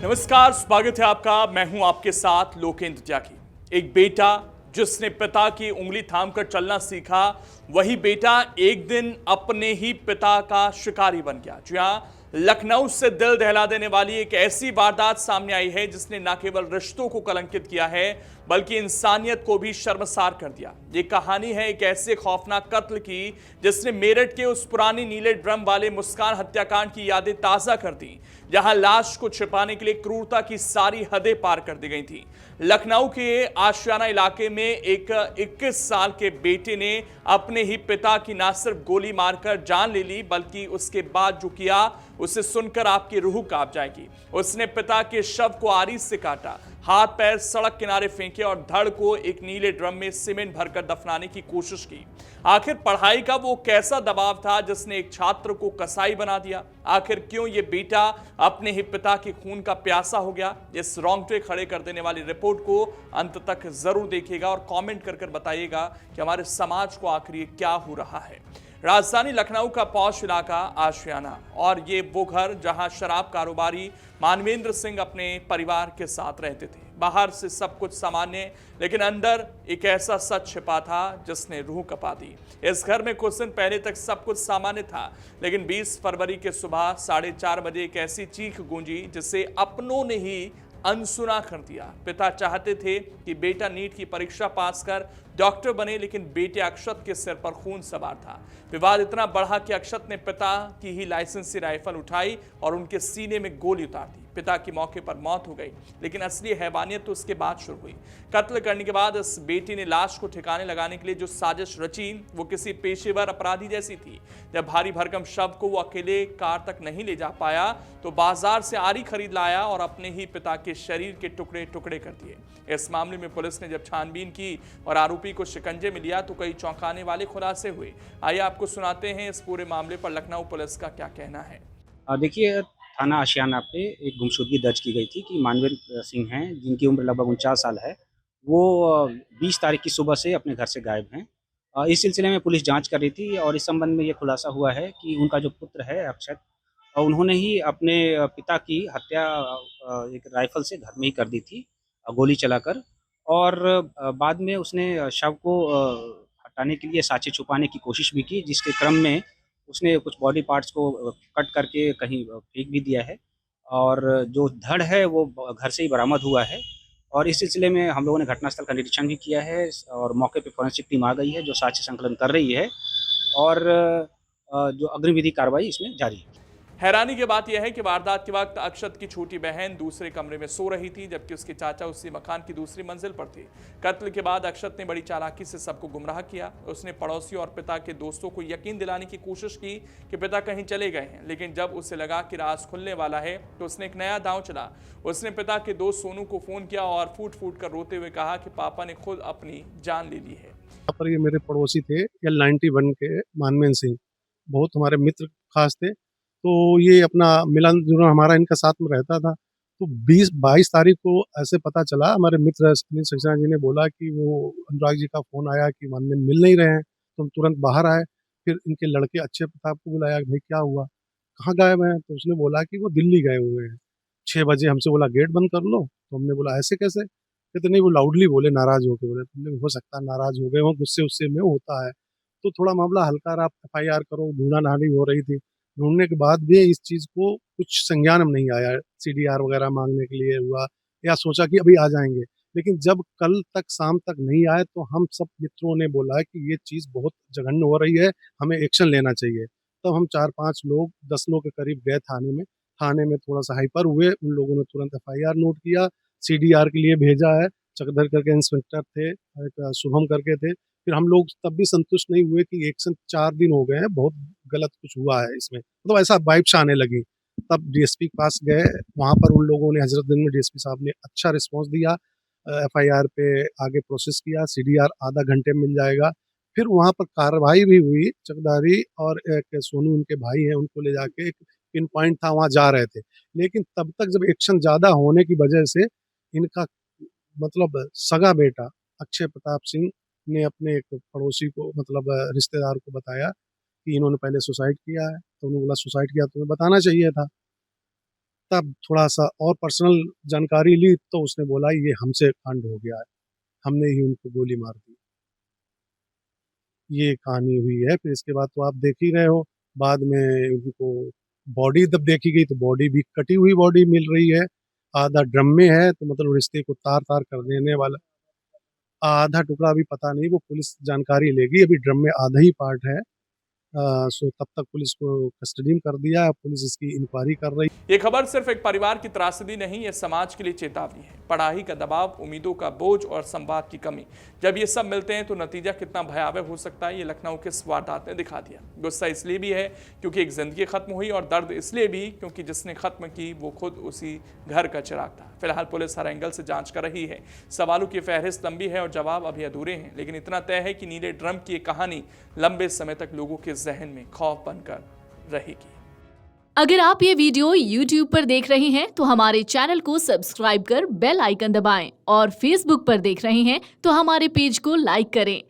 नमस्कार, स्वागत है आपका। मैं हूं आपके साथ लोकेंद्र त्यागी। एक बेटा जिसने पिता की उंगली थामकर चलना सीखा, वही बेटा एक दिन अपने ही पिता का शिकारी बन गया। जी हां, लखनऊ से दिल दहला देने वाली एक ऐसी वारदात सामने आई है जिसने न केवल रिश्तों को कलंकित किया है बल्कि इंसानियत को भी शर्मसार कर दिया। ये कहानी है एक ऐसे खौफनाक कत्ल की जिसने मेरठ के उस पुरानी नीले ड्रम वाले मुस्कान हत्याकांड की यादें ताजा कर दी, जहां लाश को छिपाने के लिए क्रूरता की सारी हदें पार कर दी गई थी। लखनऊ के आशियाना इलाके में एक 21 साल के बेटे ने अपने ही पिता की न सिर्फ गोली मारकर जान ले ली बल्कि उसके बाद जो किया उसे सुनकर आपकी रूह कांप जाएगी। उसने पिता के शव को आरी से काटा, हाथ पैर सड़क किनारे फेंके और धड़ को एक नीले ड्रम में सीमेंट भरकर दफनाने की कोशिश की। आखिर पढ़ाई का वो कैसा दबाव था जिसने एक छात्र को कसाई बना दिया? आखिर क्यों ये बेटा अपने ही पिता के खून का प्यासा हो गया? इस रोंगटे खड़े कर देने वाली रिपोर्ट को अंत तक जरूर देखिएगा और कमेंट कर बताइएगा कि हमारे समाज को आखिर ये क्या हो रहा है। राजधानी लखनऊ का पौष इलाका आशियाना, और ये वो घर जहां शराब कारोबारी मानवेंद्र सिंह अपने परिवार के साथ रहते थे। बाहर से सब कुछ सामान्य, लेकिन अंदर एक ऐसा सच छिपा था जिसने रूह कपा दी। इस घर में कुछ दिन पहले तक सब कुछ सामान्य था, लेकिन 20 फरवरी के सुबह 4:30 बजे एक ऐसी चीख गूंजी जिसे अपनों ने ही अनसुना कर दिया। पिता चाहते थे कि बेटा नीट की परीक्षा पास कर डॉक्टर बने, लेकिन बेटे अक्षत के सिर पर खून सवार था। विवाद इतना बढ़ा कि अक्षत ने पिता की ही लाइसेंसी राइफल उठाई और उनके सीने में गोली उतार दी। पिता की मौके पर मौत हो गई, लेकिन असली हैवानियत तो उसके बाद शुरू हुई। कत्ल करने के बाद इस बेटी ने लाश को ठिकाने लगाने के लिए जो साजिश रची वो किसी पेशेवर अपराधी जैसी थी। जब भारी भरकम शव को वो अकेले कार तक नहीं ले जा पाया तो बाजार से आरी खरीद लाया और अपने ही पिता के शरीर के टुकड़े टुकड़े कर दिए। इस मामले में पुलिस ने जब छानबीन की और आरोपी को शिकंजे में लिया तो कई चौंकाने वाले खुलासे हुए। आइए आपको सुनाते हैं इस पूरे मामले पर लखनऊ पुलिस का क्या कहना है। देखिए, थाना आशियाना पे एक गुमशुदगी दर्ज की गई थी कि मानवेंद्र सिंह हैं, जिनकी उम्र लगभग 49 साल है। वो 20 तारीख की सुबह से अपने घर से गायब हैं। इस सिलसिले में पुलिस जांच कर रही थी और इस संबंध में ये खुलासा हुआ है कि उनका जो पुत्र है अक्षत, उन्होंने ही अपने पिता की हत्या एक राइफ़ल से घर में ही कर दी थी, गोली चलाकर। और बाद में उसने शव को हटाने के लिए साँचे छुपाने की कोशिश भी की, जिसके क्रम में उसने कुछ बॉडी पार्ट्स को कट करके कहीं फेंक भी दिया है। और जो धड़ है वो घर से ही बरामद हुआ है। और इस सिलसिले में हम लोगों ने घटनास्थल का निरीक्षण भी किया है और मौके पे फोरेंसिक टीम आ गई है जो साक्ष्य संकलन कर रही है। और जो अग्रिम विधि कार्रवाई इसमें जारी है। हैरानी की बात यह है कि वारदात के वक्त अक्षत की छोटी बहन दूसरे कमरे में सो रही थी, जबकि उसके चाचा उसी मकान की दूसरी मंजिल पर थे। कत्ल के बाद अक्षत ने बड़ी चालाकी से सबको गुमराह किया। उसने पड़ोसियों और पिता के दोस्तों को यकीन दिलाने की कोशिश की कि पिता कहीं चले गए हैं, लेकिन जब उसे लगा कि राज खुलने वाला है तो उसने एक नया दांव चला। उसने पिता के दोस्त सोनू को फोन किया और फूट फूट कर रोते हुए कहा कि पापा ने खुद अपनी जान ले ली है। यहाँ पर ये मेरे पड़ोसी थे L91 के मानवेंद्र सिंह, बहुत हमारे मित्र खास थे। तो ये अपना मिलन-जुलन हमारा इनका साथ में रहता था। तो 20-22 तारीख को ऐसे पता चला, हमारे मित्र सुनील सक्सेना जी ने बोला कि वो अनुराग जी का फ़ोन आया कि मानवेंद्र मिल नहीं रहे हैं। तो हम तुरंत बाहर आए। फिर इनके लड़के अच्छे प्रताप को बुलाया, भाई क्या हुआ? कहाँ गायब हैं? तो उसने बोला कि वो दिल्ली गए हुए हैं। 6 बजे हमसे बोला गेट बंद कर लो। तो हमने बोला ऐसे कैसे? कहते नहीं, वो लाउडली बोले, नाराज़ होके बोले। हमने हो सकता है नाराज़ हो गए हों, गुस्से-वुस्से में होता है। तो थोड़ा मामला हल्का रहा, एफआईआर करो, ढूँढा-ढाँड़ी हो रही थी। ढूँढने के बाद भी इस चीज़ को कुछ संज्ञान में नहीं आया, सीडीआर वगैरह माँगने के लिए हुआ या सोचा कि अभी आ जाएँगे। लेकिन जब कल तक शाम तक नहीं आए तो हम सब मित्रों ने बोला कि ये चीज़ बहुत जघन्य हो रही है, हमें एक्शन लेना चाहिए। तब हम 4-5 लोग, 10 लोग के करीब गए थाने में। थाने में थोड़ा-सा हाइपर हुए, उन लोगों ने तुरंत एफआईआर नोट किया, सीडीआर के लिए भेजा है। चक्रधर करके इंस्पेक्टर थे, एक शुभम करके थे। फिर हम लोग तब भी संतुष्ट नहीं हुए कि एक्शन 4 दिन हो गए हैं, बहुत गलत कुछ हुआ है इसमें। मतलब ऐसा वाइब्स आने लगी। तब डीएसपी के पास गए, वहाँ पर उन लोगों ने हज़रतगंज में डीएसपी साहब ने अच्छा रिस्पॉन्स दिया। एफआईआर पे आगे प्रोसेस किया, सीडीआर आधा घंटे में मिल जाएगा। फिर वहाँ पर कार्रवाई भी हुई, चकधारी और एक सोनू उनके भाई हैं, उनको ले जाके एक पिन पॉइंट था, वहाँ जा रहे थे। लेकिन तब तक जब एक्शन ज़्यादा होने की वजह से इनका मतलब सगा बेटा अक्षय प्रताप सिंह ने अपने एक पड़ोसी को, मतलब रिश्तेदार को बताया कि इन्होंने पहले सुसाइड किया है। तो उन्होंने बोला सुसाइड किया, तुम्हें बताना चाहिए था। तब थोड़ा सा और पर्सनल जानकारी ली तो उसने बोला ये हमसे कांड हो गया है, हमने ही उनको गोली मार दी। ये कहानी हुई है। फिर इसके बाद तो आप देख ही रहे हो, बाद में उनको बॉडी जब देखी गई तो बॉडी भी कटी हुई बॉडी मिल रही है, आधा ड्रम में है, तो मतलब रिश्ते को तार-तार कर देने वाला। आधा टुकड़ा अभी पता नहीं, वो पुलिस जानकारी लेगी, अभी ड्रम में आधा ही पार्ट है। सो तब तक पुलिस को कस्टडी में कर दिया है, पुलिस इसकी इंक्वायरी कर रही। ये खबर सिर्फ एक परिवार की त्रासदी नहीं, ये समाज के लिए चेतावनी है। पढ़ाई का दबाव, उम्मीदों का बोझ और संवाद की कमी, जब ये सब मिलते हैं तो नतीजा कितना भयावह हो सकता है, ये लखनऊ के इस वारदात ने दिखा दिया। गुस्सा इसलिए भी है क्योंकि एक जिंदगी खत्म हुई, और दर्द इसलिए भी क्योंकि जिसने खत्म की वो खुद उसी घर का चिराग था। फिलहाल पुलिस हर एंगल से जांच कर रही है। सवालों की फहरिस्त लंबी है और जवाब अभी अधूरे हैं, लेकिन इतना तय है कि नीले ड्रम की ये कहानी लंबे समय तक लोगों के जहन में खौफ बनकर रहेगी। अगर आप ये वीडियो YouTube पर देख रहे हैं तो हमारे चैनल को सब्सक्राइब कर बेल आइकन दबाएं, और Facebook पर देख रहे हैं तो हमारे पेज को लाइक करें।